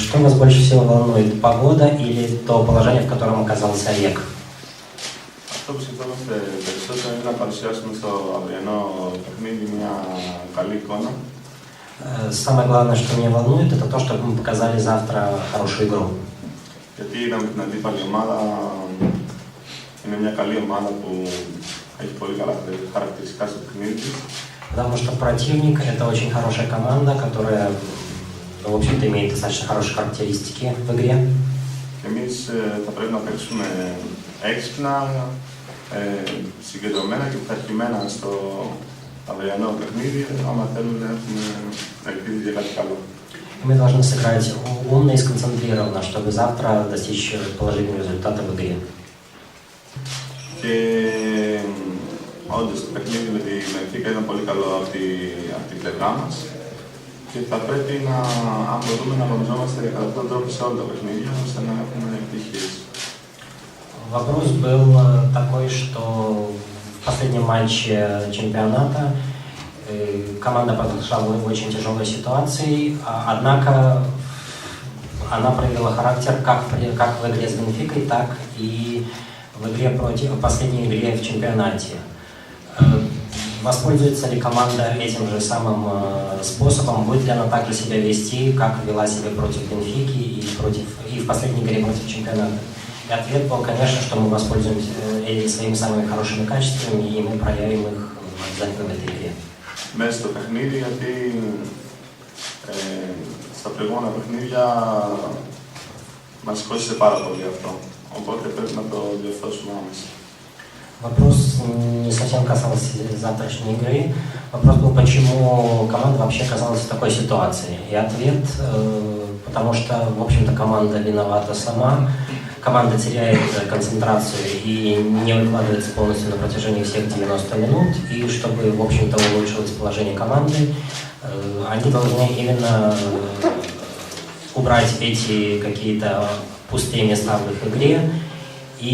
Что вас больше всего волнует, погода или то положение, в котором оказался Олег? Αυτό που σκεφτόμαστε περισσότερο είναι να παρουσιάσουμε στο αυριανό παιχνίδι μια καλή εικόνα. Самое главное, что меня волнует, это то, чтобы мы показали завтра хорошую игру. Γιατί είδαμε την αντίπαλη ομάδα, είναι μια καλή ομάδα που έχει πολύ καλά χαρακτηριστικά στο παιχνίδι. Потому что противник – это очень хорошая команда, которая, в общем-то, имеет достаточно хорошие характеристики в игре. Εμείς θα πρέπει να παίξουμε έξυπνα, συγκεντρωμένα και πειθαρχημένα στο αυριανό παιχνίδι, άμα θέλουμε να έχουμε ελπίδη για κάτι καλό. Мы должны сыграть умно и сконцентрированно, чтобы завтра достичь положительного результата в игре. Και όντως το παιχνίδι με τη Μπενφίκα ήταν πολύ καλό από την πλευρά μας και θα πρέπει να, αν μπορούμε, να αγωνιζόμαστε κατά αυτόν τον τρόπο σε όλα τα παιχνίδια, ώστε να έχουμε επιτυχίες. Вопрос был такой, что в последнем матче чемпионата команда подошла в очень тяжелой ситуации, однако она проявила характер как в игре с Бенфикой, так и в последней игре в чемпионате. Воспользуется ли команда этим же самым способом, будет ли она также себя вести, как вела себя против Бенфики и в последней игре против чемпионата? И ответ был, конечно, что мы воспользуемся своими самыми хорошими качествами, и мы проявим их обязательно в этой игре. Μέσα στο παιχνίδι, γιατί στα προηγούμενα παιχνίδια μας χώρισε πάρα πολύ αυτό. Οπότε πρέπει να το διορθώσουμε άμεσα. Вопрос не совсем касался завтрашней игры. Вопрос был, почему команда вообще оказалась в такой ситуации. И ответ, потому что, в общем-то, команда виновата сама. Команда теряет концентрацию и не выкладывается полностью на протяжении всех 90 минут. И чтобы, в общем-то, улучшилось положение команды, они должны именно убрать эти какие-то пустые места в их игре и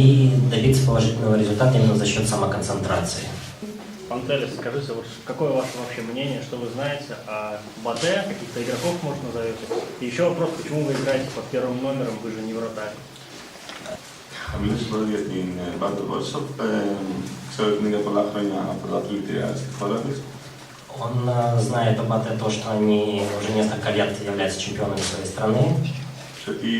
добиться положительного результата именно за счет самоконцентрации. Пантелес, скажите, вот какое ваше вообще мнение, что вы знаете о Батэ, каких-то игроков, может, назовете? И еще вопрос, почему вы играете под первым номером, вы же не вратарь? Θα μιλήσω πρώτα για την Μπάτε Βόρσοπ. Ξέρω ότι είναι για πολλά χρόνια πρωταθλήτρια στη χώρα της. Он знает об Батэ то, что они уже несколько лет являются чемпионами своей страны. Γιατί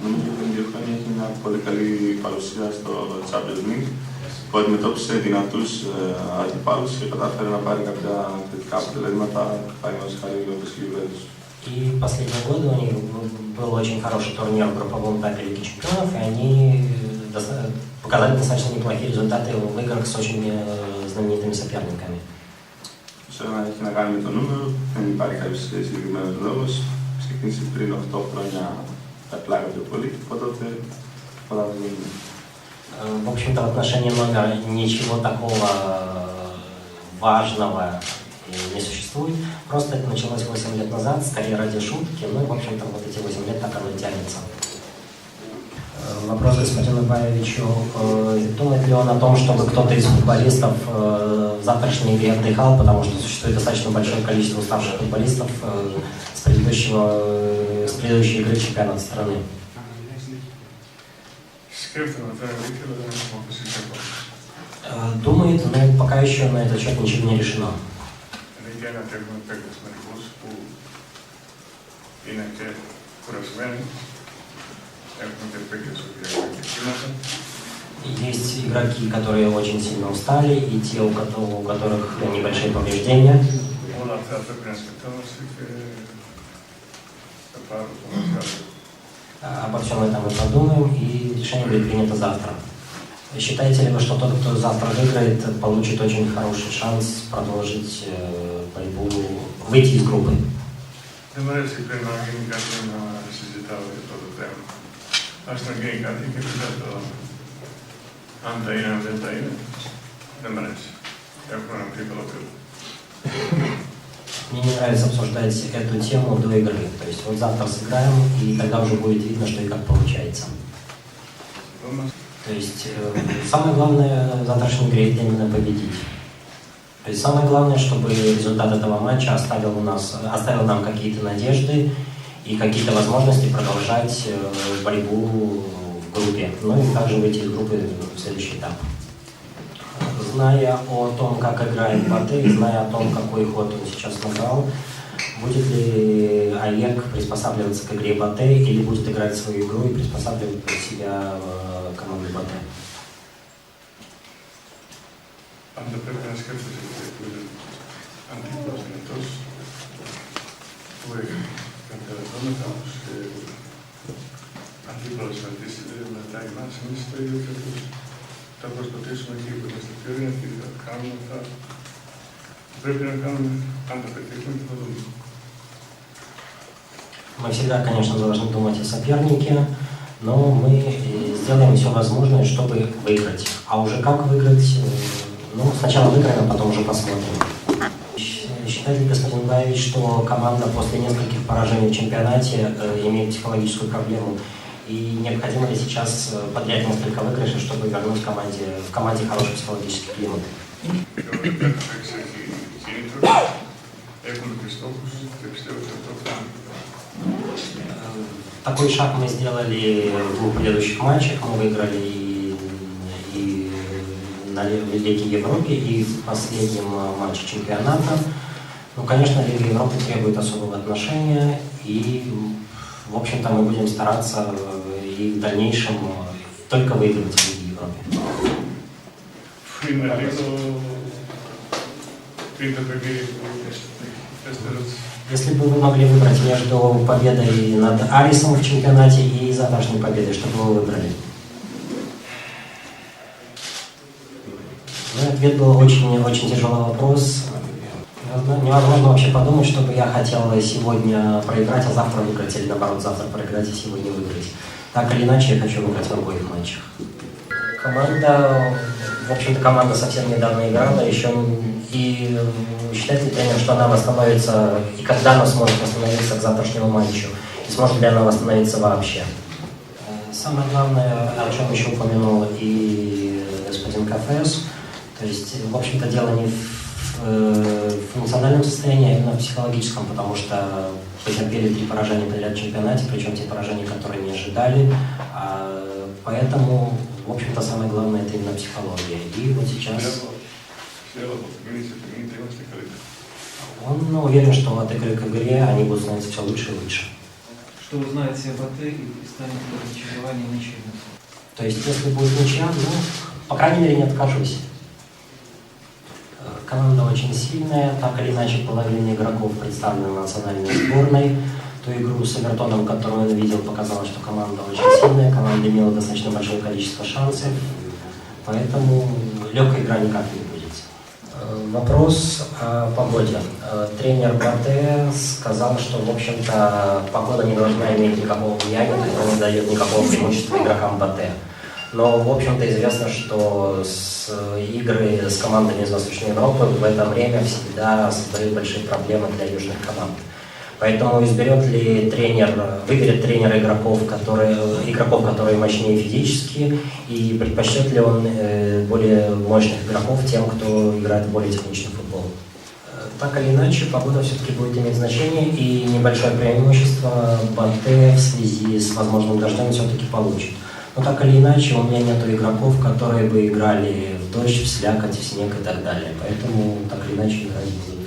νομίζω ότι την 2 χρόνια έχει μια πολύ καλή παρουσία στο Champions League που αντιμετώπισε δυνατούς αντιπάλους και κατάφερε να πάρει κάποια θετικά αποτελέσματα, παραδείγματος χάρη όπως η Juventus. И в последние годы у них был очень хороший турнир в групповом этапе Лиги Чемпионов, и они показали достаточно неплохие результаты в играх с очень знаменитыми соперниками. Σε να έχει να κάνει με το νούμερο, δεν υπάρχει κάποιος συγκεκριμένος λόγος. Ξεκίνησε πριν 8 χρόνια τα πλάγα πιο πολύ και από τότε πολλά δεν είναι. В общем-то, в отношении номера ничего такого важного не существует. Просто это началось 8 лет назад, скорее ради шутки, но, в общем-то, вот эти 8 лет так оно и тянется. Вопрос господину Баевичу. Думает ли он о том, чтобы кто-то из футболистов в завтрашней игре отдыхал, потому что существует достаточно большое количество уставших футболистов с предыдущей игры чемпионата страны? Думает, но пока еще на этот счет ничего не решено. Есть игроки, которые очень сильно устали, и те, у которых небольшие повреждения. Обо всем этом мы подумаем, и решение будет принято завтра. Считаете ли вы, что тот, кто завтра выиграет, получит очень хороший шанс продолжить борьбу, выйти из группы? Δεν μου αρέσει πρέπει να γίνει κάτι να συζητάω για αυτό το θέμα. Ας να γίνει κάτι και μετά το αν τα είναι, αν δεν τα είναι. Δεν μου αρέσει. Έχουμε ένα τρίπολο κρύο. Мне не нравится обсуждать эту тему до игры. То есть вот завтра сыграем, и тогда уже будет видно, что и как получается. То есть самое главное в завтрашней игре это именно победить. То есть самое главное, чтобы результат этого матча оставил нам какие-то надежды и какие-то возможности продолжать борьбу в группе, ну и также выйти из группы в следующий этап. Зная о том, как играет Батэ, и зная о том, какой ход он сейчас набрал, будет ли Олег приспосабливаться к игре Батэ или будет играть свою игру и приспосабливать под себя команду Батэ? Πάντα πρέπει να σκέφτεσαι που είναι αντίπροσδετός, που κατεραζόμεθα ως αντίπροσδετήσεις μετά εμάς, εμείς το ίδιο και αυτούς. Θα προσπαθήσουμε εκεί που είμαστε πιο δυνατοί, θα κάνουμε αυτά που πρέπει να κάνουμε, αν τα πετύχουμε και θα δούμε. Мы всегда, конечно, должны думать о сопернике, но мы сделаем все возможное, чтобы выиграть. А уже как выиграть, ну, сначала выиграем, а потом уже посмотрим. Считает ли господин Баевич, что команда после нескольких поражений в чемпионате имеет психологическую проблему? И необходимо ли сейчас подряд несколько выигрышей, чтобы вернуть в команде хороший психологический климат? Такой шаг мы сделали в двух предыдущих матчах. Мы выиграли и на Лиге Европы, и в последнем матче чемпионата. Ну, конечно, Лига Европы требует особого отношения, и, в общем-то, мы будем стараться и в дальнейшем только выигрывать в Лиге Европы. Если бы вы могли выбрать между победой над Арисом в чемпионате и завтрашней победой, что бы вы выбрали? Ну, ответ был очень тяжелый вопрос. Невозможно вообще подумать, чтобы я хотел сегодня проиграть, а завтра выиграть, или наоборот, завтра проиграть, а сегодня выиграть. Так или иначе, я хочу выиграть в обоих матчах. Команда совсем недавно играла, еще и считает ли тренер, что она восстановится, и когда она сможет восстановиться к завтрашнему матчу, и сможет ли она восстановиться вообще. Самое главное, о чем еще упомянул и господин Кафес, то есть, в общем-то, дело не в функциональном состоянии, а именно в психологическом, потому что потерпели 3 поражения подряд в чемпионате, причем те поражения, которые не ожидали. Поэтому, в общем-то, самое главное это именно психология. И вот сейчас он уверен, что от игры к игре они будут становиться все лучше и лучше. Что вы знаете об АТ и станет ли разочарование ничем? То есть, если будет ничья, по крайней мере, не откажусь. Команда очень сильная, так или иначе половина игроков представлена в национальной сборной. Ту игру с Эвертоном, которую он видел, показала, что команда очень сильная, команда имела достаточно большое количество шансов, поэтому легкая игра никак не будет. Вопрос о погоде. Тренер Батэ сказал, что, в общем-то, погода не должна иметь никакого влияния, то есть она не дает никакого преимущества игрокам Батэ. Но, в общем-то, известно, что игры с командами из Восточной Европы в это время всегда создают большие проблемы для южных команд. Поэтому выберет тренер игроков, которые мощнее физически, и предпочтет ли он более мощных игроков тем, кто играет в более техничный футбол. Так или иначе, погода все-таки будет иметь значение, и небольшое преимущество Батэ в связи с возможным дождем все-таки получит. Но так или иначе, у меня нет игроков, которые бы играли в дождь, в слякоть, в снег и так далее. Поэтому так или иначе играть будут.